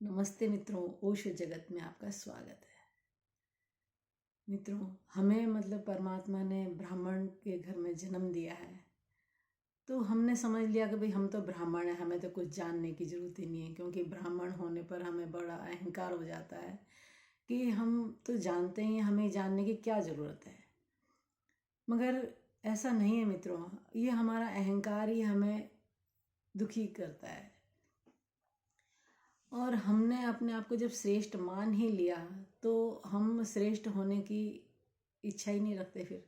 नमस्ते मित्रों, ओशो जगत में आपका स्वागत है। मित्रों, हमें परमात्मा ने ब्राह्मण के घर में जन्म दिया है, तो हमने समझ लिया कि भाई हम तो ब्राह्मण हैं, हमें तो कुछ जानने की ज़रूरत ही नहीं है। क्योंकि ब्राह्मण होने पर हमें बड़ा अहंकार हो जाता है कि हम तो जानते ही हैं, हमें जानने की क्या ज़रूरत है। मगर ऐसा नहीं है मित्रों, ये हमारा अहंकार ही हमें दुखी करता है। और हमने अपने आप को जब श्रेष्ठ मान ही लिया तो हम श्रेष्ठ होने की इच्छा ही नहीं रखते। फिर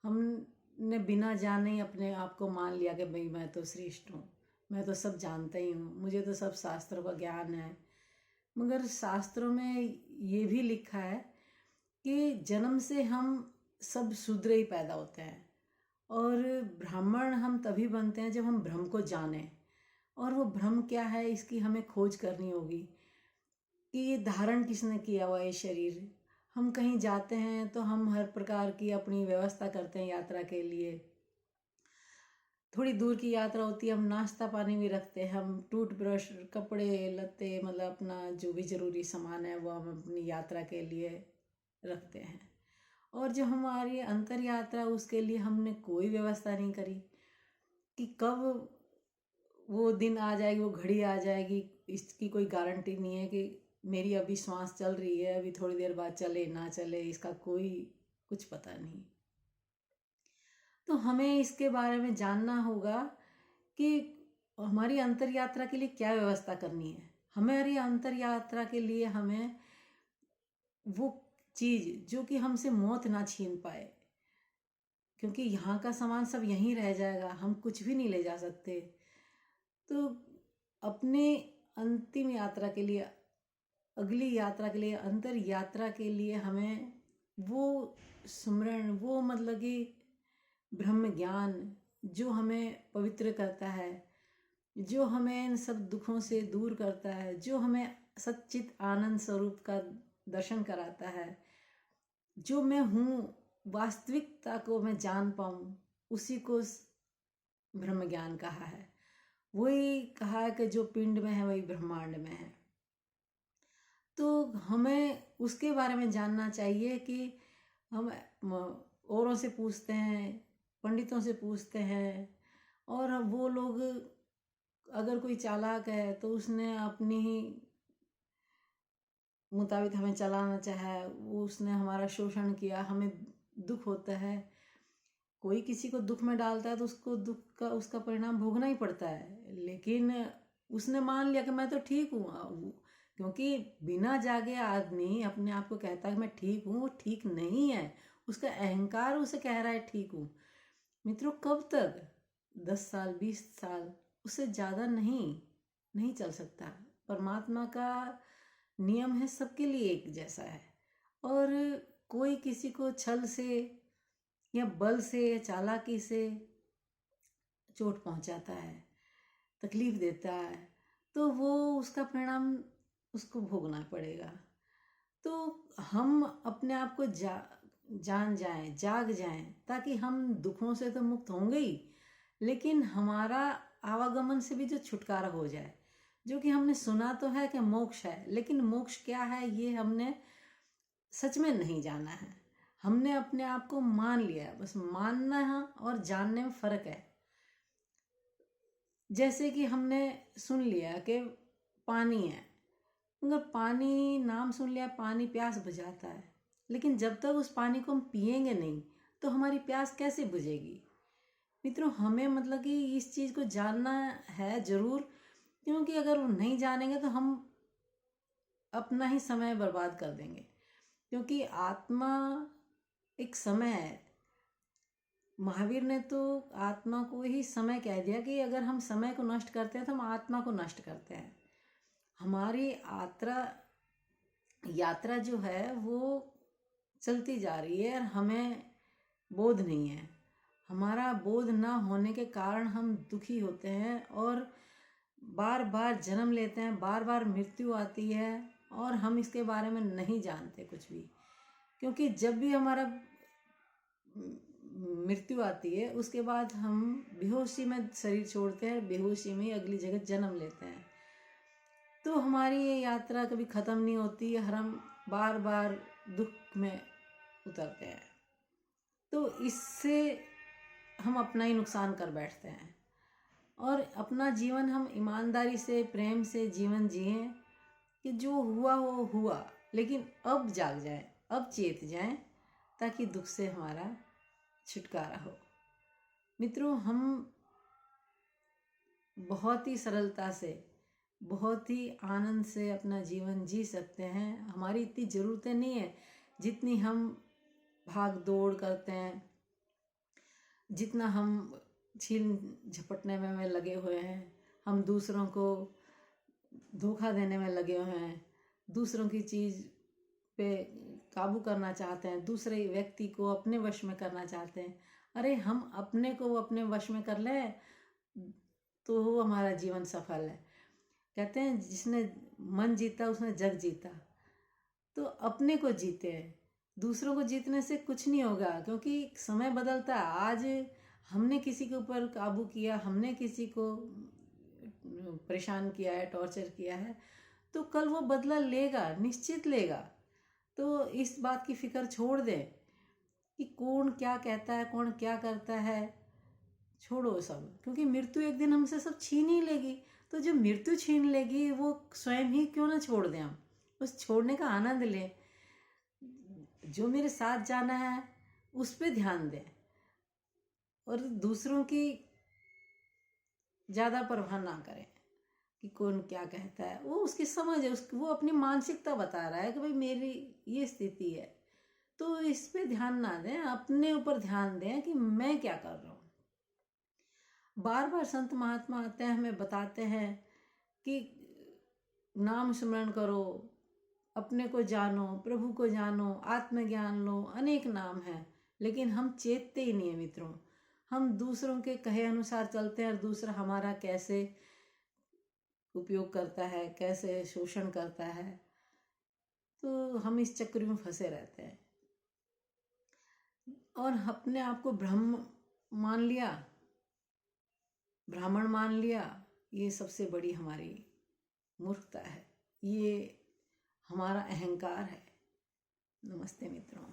हमने बिना जाने ही अपने आप को मान लिया कि भाई मैं तो श्रेष्ठ हूँ, मैं तो सब जानता ही हूँ, मुझे तो सब शास्त्रों का ज्ञान है। मगर शास्त्रों में ये भी लिखा है कि जन्म से हम सब शूद्र ही पैदा होते हैं, और ब्राह्मण हम तभी बनते हैं जब हम ब्रह्म को जानें। और वो भ्रम क्या है, इसकी हमें खोज करनी होगी कि ये धारण किसने किया हुआ है शरीर। हम कहीं जाते हैं तो हम हर प्रकार की अपनी व्यवस्था करते हैं यात्रा के लिए। थोड़ी दूर की यात्रा होती है, हम नाश्ता पानी भी रखते हैं, हम टूथब्रश, कपड़े लत्ते, अपना जो भी ज़रूरी सामान है वो हम अपनी यात्रा के लिए रखते हैं। और जो हमारी अंतर यात्रा, उसके लिए हमने कोई व्यवस्था नहीं करी कि कब वो दिन आ जाएगी, वो घड़ी आ जाएगी। इसकी कोई गारंटी नहीं है कि मेरी अभी श्वास चल रही है, अभी थोड़ी देर बाद चले ना चले, इसका कोई कुछ पता नहीं। तो हमें इसके बारे में जानना होगा कि हमारी अंतर यात्रा के लिए क्या व्यवस्था करनी है। हमारी अंतर यात्रा के लिए हमें वो चीज़ जो कि हमसे मौत ना छीन पाए, क्योंकि यहाँ का सामान सब यहीं रह जाएगा, हम कुछ भी नहीं ले जा सकते। तो अपने अंतिम यात्रा के लिए, अगली यात्रा के लिए, अंतर यात्रा के लिए हमें वो सुमरण, वो कि ब्रह्म ज्ञान जो हमें पवित्र करता है, जो हमें इन सब दुखों से दूर करता है, जो हमें सच्चित आनंद स्वरूप का दर्शन कराता है, जो मैं हूँ वास्तविकता को मैं जान पाऊँ, उसी को ब्रह्म ज्ञान कहा है। वही कहा है कि जो पिंड में है वही ब्रह्मांड में है। तो हमें उसके बारे में जानना चाहिए कि हम औरों से पूछते हैं, पंडितों से पूछते हैं, और वो लोग अगर कोई चालाक है तो उसने अपनी ही मुताबिक हमें चलाना चाहा, वो उसने हमारा शोषण किया, हमें दुख होता है। कोई किसी को दुख में डालता है तो उसको दुख का, उसका परिणाम भोगना ही पड़ता है। लेकिन उसने मान लिया कि मैं तो ठीक हूँ, क्योंकि बिना जागे आदमी अपने आप को कहता है कि मैं ठीक हूँ, वो ठीक नहीं है। उसका अहंकार उसे कह रहा है ठीक हूँ। मित्रों, कब तक? 10 साल, 20 साल, उससे ज़्यादा नहीं चल सकता। परमात्मा का नियम है, सबके लिए एक जैसा है। और कोई किसी को छल से या बल से या चालाकी से चोट पहुंचाता है, तकलीफ देता है, तो वो उसका परिणाम उसको भोगना पड़ेगा। तो हम अपने आप को जान जाएं, जाग जाएं, ताकि हम दुखों से तो मुक्त होंगे ही, लेकिन हमारा आवागमन से भी जो छुटकारा हो जाए। जो कि हमने सुना तो है कि मोक्ष है, लेकिन मोक्ष क्या है ये हमने सच में नहीं जाना है। हमने अपने आप को मान लिया है, बस मानना है और जानने में फर्क है। जैसे कि हमने सुन लिया कि पानी है, मगर पानी नाम सुन लिया, पानी प्यास बुझाता है, लेकिन जब तक उस पानी को हम पिएंगे नहीं तो हमारी प्यास कैसे बुझेगी। मित्रों, हमें कि इस चीज़ को जानना है ज़रूर, क्योंकि अगर वो नहीं जानेंगे तो हम अपना ही समय बर्बाद कर देंगे। क्योंकि आत्मा एक समय है। महावीर ने तो आत्मा को ही समय कह दिया कि अगर हम समय को नष्ट करते हैं तो हम आत्मा को नष्ट करते हैं। हमारी यात्रा जो है वो चलती जा रही है और हमें बोध नहीं है। हमारा बोध ना होने के कारण हम दुखी होते हैं और बार बार जन्म लेते हैं, बार बार मृत्यु आती है, और हम इसके बारे में नहीं जानते कुछ भी। क्योंकि जब भी हमारा मृत्यु आती है, उसके बाद हम बेहोशी में शरीर छोड़ते हैं, बेहोशी में अगली जगह जन्म लेते हैं। तो हमारी ये यात्रा कभी ख़त्म नहीं होती, हम बार बार दुख में उतरते हैं। तो इससे हम अपना ही नुकसान कर बैठते हैं और अपना जीवन हम ईमानदारी से, प्रेम से जीवन जिएं कि जो हुआ वो हुआ, लेकिन अब जाग जाएं, अब चेत जाएं, ताकि दुख से हमारा छुटकारा हो। मित्रों, हम बहुत ही सरलता से, बहुत ही आनंद से अपना जीवन जी सकते हैं। हमारी इतनी ज़रूरतें नहीं है जितनी हम भाग दौड़ करते हैं, जितना हम छीन झपटने में लगे हुए हैं, हम दूसरों को धोखा देने में लगे हुए हैं, दूसरों की चीज़ पे काबू करना चाहते हैं, दूसरे व्यक्ति को अपने वश में करना चाहते हैं। अरे हम अपने को अपने वश में कर लें तो वो हमारा जीवन सफल है। कहते हैं जिसने मन जीता उसने जग जीता। तो अपने को जीते हैं, दूसरों को जीतने से कुछ नहीं होगा, क्योंकि समय बदलता है। आज हमने किसी के ऊपर काबू किया, हमने किसी को परेशान किया है, टॉर्चर किया है, तो कल वो बदला लेगा, निश्चित लेगा। तो इस बात की फिक्र छोड़ दें कि कौन क्या कहता है, कौन क्या करता है, छोड़ो सब, क्योंकि मृत्यु एक दिन हमसे सब छीन ही लेगी। तो जो मृत्यु छीन लेगी वो स्वयं ही क्यों ना छोड़ दें, हम उस छोड़ने का आनंद लें। जो मेरे साथ जाना है उस पे ध्यान दें और दूसरों की ज़्यादा परवाह ना करें कि कौन क्या कहता है। वो उसकी समझ है, वो अपनी मानसिकता बता रहा है कि भाई मेरी ये स्थिति है, तो इस पे ध्यान ना दें, अपने ऊपर ध्यान दें कि मैं क्या कर रहा हूँ। बार बार संत महात्मा आते हैं, हमें बताते हैं कि नाम स्मरण करो, अपने को जानो, प्रभु को जानो, आत्मज्ञान लो। अनेक नाम हैं, लेकिन हम चेतते ही नहीं है मित्रों। हम दूसरों के कहे अनुसार चलते हैं और दूसरा हमारा कैसे उपयोग करता है, कैसे शोषण करता है, तो हम इस चक्र में फंसे रहते हैं और अपने आप को ब्रह्म मान लिया, ब्राह्मण मान लिया। ये सबसे बड़ी हमारी मूर्खता है, ये हमारा अहंकार है। नमस्ते मित्रों।